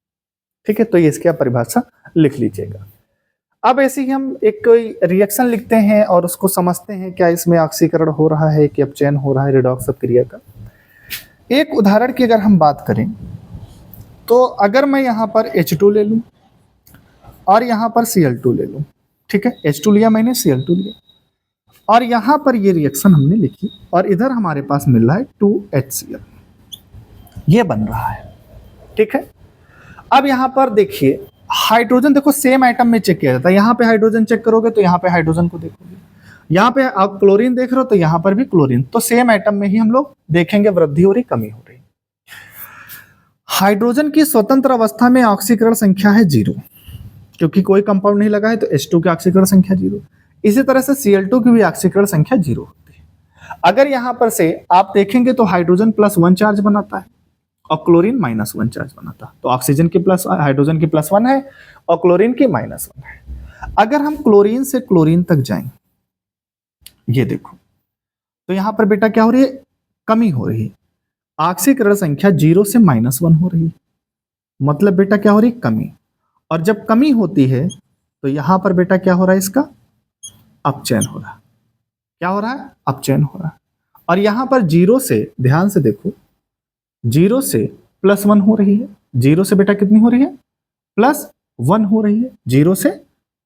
ठीक है। तो ये इसकी परिभाषा लिख लीजिएगा। अब ऐसे ही हम एक कोई रिएक्शन लिखते हैं और उसको समझते हैं, क्या इसमें ऑक्सीकरण हो रहा है कि अपचयन हो रहा है रिडॉक्स अपक्रिया का। एक उदाहरण की अगर हम बात करें तो अगर मैं यहां पर H2 ले लूं और यहां पर Cl2 ले लूं, ठीक है। H2 लिया मैंने, Cl2 लिया, और यहां पर ये रिएक्शन हमने लिखी और इधर हमारे पास मिल रहा है 2HCl, ये बन रहा है, ठीक है। अब यहां पर देखिए हाइड्रोजन, देखो सेम आइटम में चेक किया जाता है। यहां पे हाइड्रोजन चेक करोगे तो यहां पे हाइड्रोजन को देखोगे, यहां पे आप क्लोरीन देख रहे हो तो यहां पर भी क्लोरीन। तो सेम आइटम में ही हम लोग देखेंगे वृद्धि हो रही, कमी हो रही। हाइड्रोजन की स्वतंत्र अवस्था में ऑक्सीकरण संख्या है 0, क्योंकि कोई कंपाउंड नहीं लगा है, तो H2 की ऑक्सीकरण संख्या 0। इसी तरह से Cl2 की भी ऑक्सीकरण संख्या 0 होती है। अगर यहां पर से आप देखेंगे तो हाइड्रोजन +1 चार्ज बनाता है और क्लोरीन -1 चार्ज बनाता है। तो ऑक्सीजन की प्लस, हाइड्रोजन की +1 है और क्लोरीन की -1 है। अगर हम क्लोरीन से क्लोरीन तक जाएं, ये देखो, तो यहां पर बेटा क्या हो रही है? कमी हो रही है। ऑक्सीकरण संख्या 0 से -1 हो रही है, मतलब बेटा क्या हो रही है? कमी। और जब कमी होती है तो यहां पर बेटा क्या हो रहा है? इसका अपचयन हो रहा है। क्या हो रहा है? अपचयन हो रहा है। और यहां पर 0 से, ध्यान से देखो, 0 से +1 हो रही है। 0 से बेटा कितनी हो रही है? +1 हो रही है। 0 से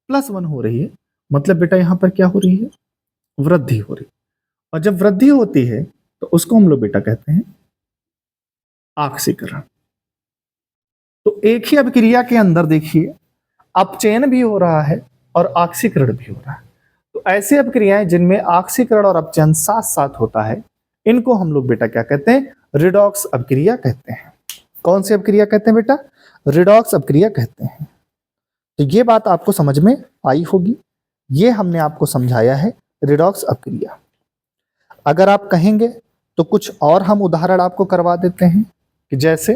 +1 हो रही है, मतलब बेटा यहां पर क्या हो रही है? वृद्धि हो रही है। और जब वृद्धि होती है तो उसको हम लोग बेटा कहते हैं ऑक्सीकरण। तो एक ही अभिक्रिया के अंदर देखिए अपचयन भी हो रहा है और ऑक्सीकरण भी हो रहा है। तो ऐसी अभिक्रियाएं जिनमें ऑक्सीकरण और अपचयन साथ साथ होता है, इनको हम लोग बेटा क्या कहते हैं? रिडॉक्स अभिक्रिया कहते हैं। कौन सी अभिक्रिया कहते हैं बेटा? रिडॉक्स अभिक्रिया कहते हैं। तो ये बात आपको समझ में आई होगी, ये हमने आपको समझाया है रिडॉक्स अभिक्रिया। अगर आप कहेंगे तो कुछ और हम उदाहरण आपको करवा देते हैं, कि जैसे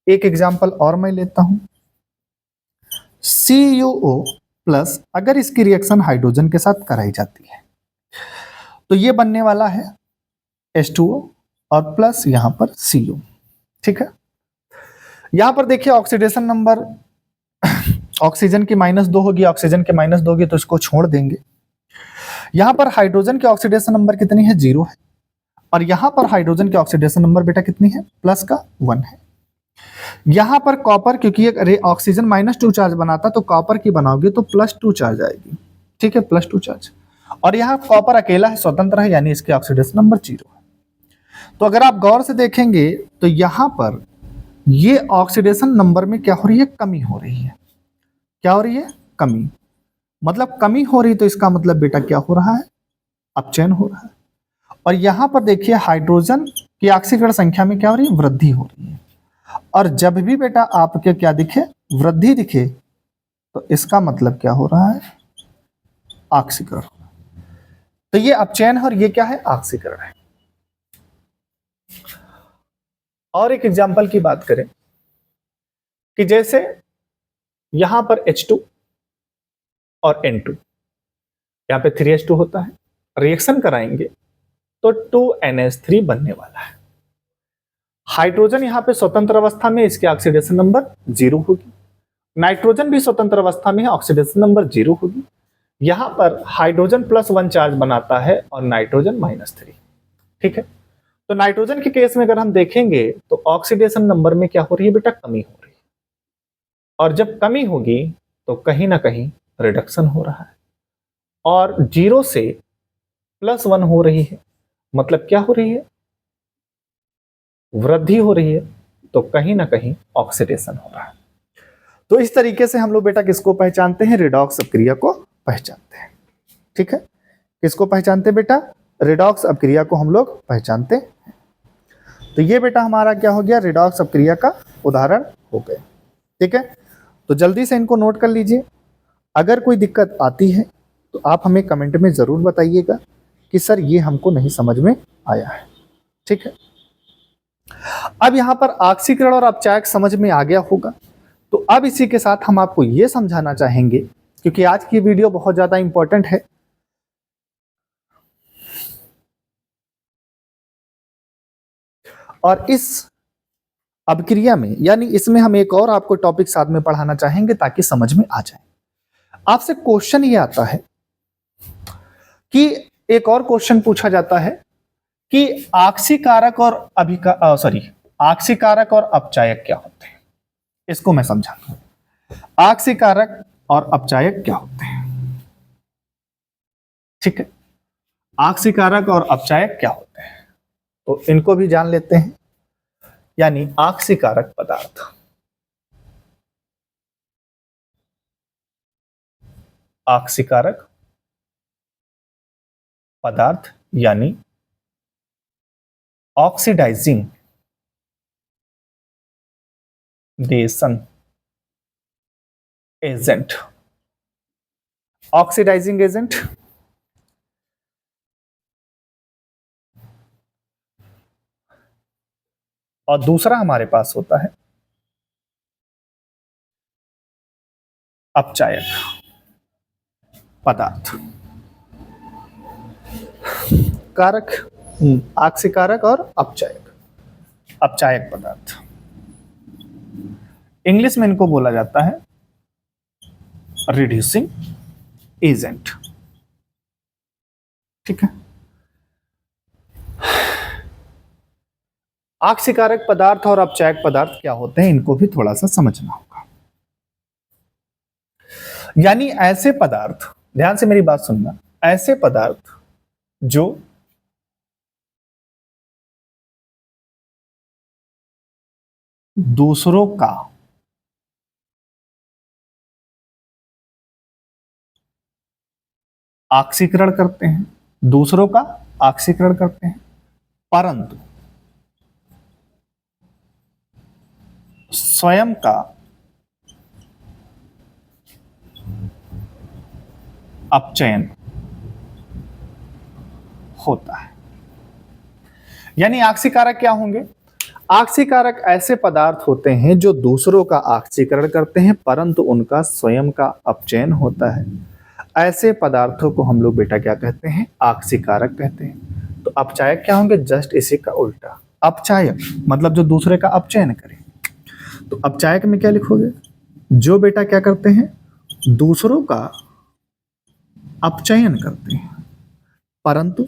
एक एग्जाम्पल और मैं लेता हूं, CuO+ अगर इसकी रिएक्शन हाइड्रोजन के साथ कराई जाती है तो ये बनने वाला है H2O और प्लस यहां पर Cu, ठीक है। यहां पर देखिए ऑक्सीडेशन नंबर ऑक्सीजन की -2 होगी, ऑक्सीजन के -2 होगी तो इसको छोड़ देंगे। यहां पर हाइड्रोजन की ऑक्सीडेशन नंबर कितनी है? 0 है। और यहां पर हाइड्रोजन की ऑक्सीडेशन नंबर बेटा कितनी है, प्लस का 1 है। यहां पर कॉपर, क्योंकि ये ऑक्सीजन -2 चार्ज बनाता, तो कॉपर की बनाओगे तो +2 चार्ज आएगी, ठीक है, +2 चार्ज। और यहाँ कॉपर अकेला है, स्वतंत्र है, यानी इसके ऑक्सीडेशन नंबर 0 है। तो अगर आप गौर से देखेंगे तो यहां पर ये ऑक्सीडेशन नंबर में क्या हो रही है, कमी हो रही है। क्या हो रही है, कमी। मतलब कमी हो रही, तो इसका मतलब बेटा क्या हो रहा है, अपचयन हो रहा है। और यहां पर देखिए हाइड्रोजन की ऑक्सीकरण संख्या में क्या हो रही है, वृद्धि हो रही है। और जब भी बेटा आपके क्या दिखे, वृद्धि दिखे, तो इसका मतलब क्या हो रहा है, ऑक्सीकरण। तो ये अपचयन है और ये क्या है, ऑक्सीकरण है। और एक एग्जांपल की बात करें कि जैसे यहां पर H2 और N2, यहां पे 3H2 होता है, रिएक्शन कराएंगे तो 2NH3 बनने वाला है। हाइड्रोजन यहां पे स्वतंत्र अवस्था में, इसके ऑक्सीडेशन नंबर 0 होगी। नाइट्रोजन भी स्वतंत्र अवस्था में है, ऑक्सीडेशन नंबर 0 होगी। यहां पर हाइड्रोजन +1 चार्ज बनाता है और नाइट्रोजन -3, ठीक है। तो नाइट्रोजन के केस में अगर हम देखेंगे तो ऑक्सीडेशन नंबर में क्या हो रही है बेटा, कमी हो रही है। और जब कमी होगी तो कहीं ना कहीं रिडक्शन हो रहा है, और 0 से +1 हो रही है, मतलब क्या हो रही है, वृद्धि हो रही है, तो कहीं ना कहीं ऑक्सीडेशन हो रहा है। तो इस तरीके से हम लोग बेटा किसको पहचानते हैं, रिडॉक्स अपक्रिया को पहचानते हैं, ठीक है। किसको पहचानते हैं बेटा, रिडॉक्स अपक्रिया को हम लोग पहचानते हैं। तो ये बेटा हमारा क्या हो गया, रिडॉक्स अपक्रिया का उदाहरण हो गए, ठीक है। तो जल्दी से इनको नोट कर लीजिए। अगर कोई दिक्कत आती है तो आप हमें कमेंट में जरूर बताइएगा कि सर ये हमको नहीं समझ में आया है, ठीक है। अब यहां पर ऑक्सीकरण और अपचायक समझ में आ गया होगा। तो अब इसी के साथ हम आपको यह समझाना चाहेंगे, क्योंकि आज की वीडियो बहुत ज्यादा इंपॉर्टेंट है। और इस अपक्रिया में, यानी इसमें हम एक और आपको टॉपिक साथ में पढ़ाना चाहेंगे ताकि समझ में आ जाए। आपसे क्वेश्चन ये आता है कि एक और क्वेश्चन पूछा जाता है कि ऑक्सीकारक और ऑक्सीकारक और अपचायक क्या होते हैं। इसको मैं समझाऊंगा, ऑक्सीकारक और अपचायक क्या होते हैं, ठीक है। ऑक्सीकारक और अपचायक क्या होते हैं, तो इनको भी जान लेते हैं। यानी ऑक्सीकारक पदार्थ, ऑक्सीकारक पदार्थ यानी ऑक्सीडाइजिंग डेशन एजेंट, ऑक्सीडाइजिंग एजेंट। और दूसरा हमारे पास होता है अपचायक पदार्थ। कारक, ऑक्सीकारक और अपचायक पदार्थ। इंग्लिश में इनको बोला जाता है रिड्यूसिंग एजेंट, ठीक है। ऑक्सीकारक पदार्थ और अपचायक पदार्थ क्या होते हैं, इनको भी थोड़ा सा समझना होगा। यानी ऐसे पदार्थ, ध्यान से मेरी बात सुनना, ऐसे पदार्थ जो दूसरों का ऑक्सीकरण करते हैं, दूसरों का ऑक्सीकरण करते हैं, परंतु स्वयं का अपचयन होता है। यानी ऑक्सीकारक क्या होंगे, ऑक्सीकारक ऐसे पदार्थ होते हैं जो दूसरों का ऑक्सीकरण करते हैं परंतु उनका स्वयं का अपचयन होता है। ऐसे पदार्थों को हम लोग बेटा क्या कहते हैं, ऑक्सीकारक कहते हैं। तो अपचायक क्या होंगे, जस्ट इसी का उल्टा। अपचायक मतलब जो दूसरे का अपचयन करे। तो अपचायक में क्या लिखोगे, जो बेटा क्या करते हैं, दूसरों का अपचयन करते हैं परंतु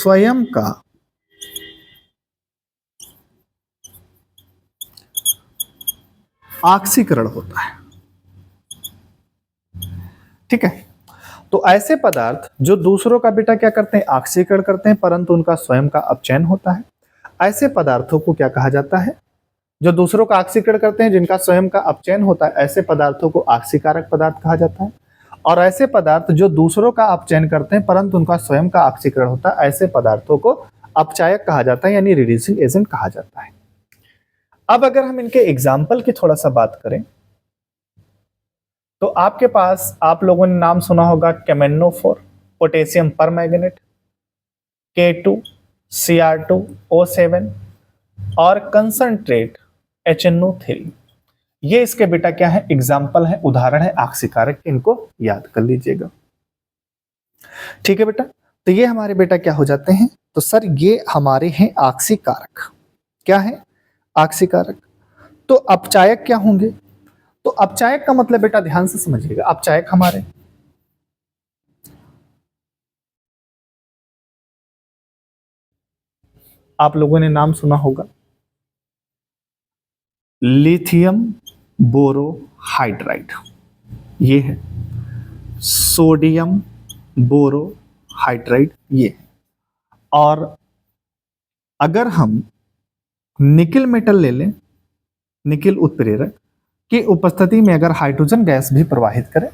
स्वयं का ऑक्सीकरण होता है। ठीक है, तो ऐसे पदार्थ जो दूसरों का बेटा क्या करते हैं, ऑक्सीकरण करते हैं, परंतु उनका स्वयं का अपचयन होता है, ऐसे पदार्थों को क्या कहा जाता है, जो दूसरों का ऑक्सीकरण करते हैं जिनका स्वयं का अपचयन होता है, ऐसे पदार्थों को ऑक्सीकारक पदार्थ कहा जाता है। और ऐसे पदार्थ जो दूसरों का अपचयन करते हैं परंतु उनका स्वयं का ऑक्सीकरण होता है, ऐसे पदार्थों को अपचायक कहा जाता है, यानी रिड्यूसिंग एजेंट कहा जाता है। अब अगर हम इनके एग्जाम्पल की थोड़ा सा बात करें तो आपके पास, आप लोगों ने नाम सुना होगा कैमेनोफोर, पोटेशियम परमैंगनेट, K2, Cr2O7 और कंसंट्रेट HNO3। ये इसके बेटा क्या है, एग्जाम्पल है, उदाहरण है ऑक्सीकारक, इनको याद कर लीजिएगा। ठीक है बेटा, तो ये हमारे बेटा क्या हो जाते हैं, तो सर ये हमारे हैं ऑक्सीकारक। क्या है, ऑक्सीकारक। तो अपचायक क्या होंगे, तो अपचायक का मतलब बेटा ध्यान से समझिएगा, अपचायक हमारे आप लोगों ने नाम सुना होगा लिथियम बोरोहाइड्राइड, ये है सोडियम बोरोहाइड्राइड, ये है। और अगर हम निकिल मेटल ले लें, निकिल उत्प्रेरक की उपस्थिति में अगर हाइड्रोजन गैस भी प्रवाहित करें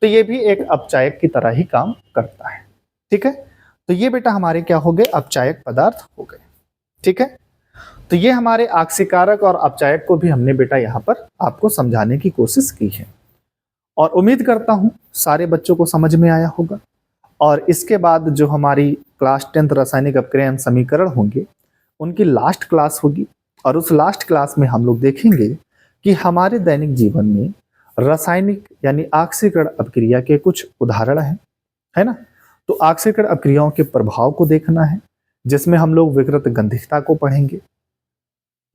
तो ये भी एक अपचायक की तरह ही काम करता है। ठीक है, तो ये बेटा हमारे क्या हो गए, अपचायक पदार्थ हो गए। ठीक है, तो ये हमारे ऑक्सीकारक और अपचायक को भी हमने बेटा यहाँ पर आपको समझाने की कोशिश की है, और उम्मीद करता हूँ सारे बच्चों को समझ में आया होगा। और इसके बाद जो हमारी क्लास 10 रासायनिक अपक्रिया एवं समीकरण होंगे उनकी लास्ट क्लास होगी, और उस लास्ट क्लास में हम लोग देखेंगे कि हमारे दैनिक जीवन में रासायनिक यानी ऑक्सीकरण अपक्रिया के कुछ उदाहरण हैं, है ना। तो ऑक्सीकरण अपक्रियाओं के प्रभाव को देखना है, जिसमें हम लोग विकृत गंधिकता को पढ़ेंगे,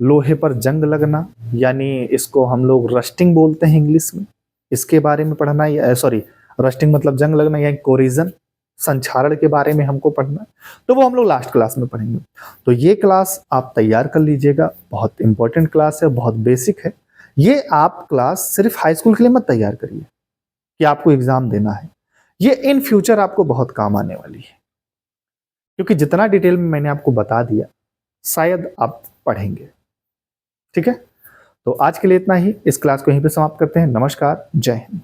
लोहे पर जंग लगना यानी इसको हम लोग रस्टिंग बोलते हैं इंग्लिश में, इसके बारे में पढ़ना, या सॉरी रस्टिंग मतलब जंग लगना, यानी कोरिजन, संक्षारण के बारे में हमको पढ़ना, तो वो हम लोग लास्ट क्लास में पढ़ेंगे। तो ये क्लास आप तैयार कर लीजिएगा, बहुत इंपॉर्टेंट क्लास है, बहुत बेसिक है। ये आप क्लास सिर्फ हाई स्कूल के लिए मत तैयार करिए कि आपको एग्जाम देना है, ये इन फ्यूचर आपको बहुत काम आने वाली है, क्योंकि जितना डिटेल में मैंने आपको बता दिया शायद आप पढ़ेंगे। ठीक है, तो आज के लिए इतना ही, इस क्लास को यहीं पे समाप्त करते हैं। नमस्कार, जय हिंद।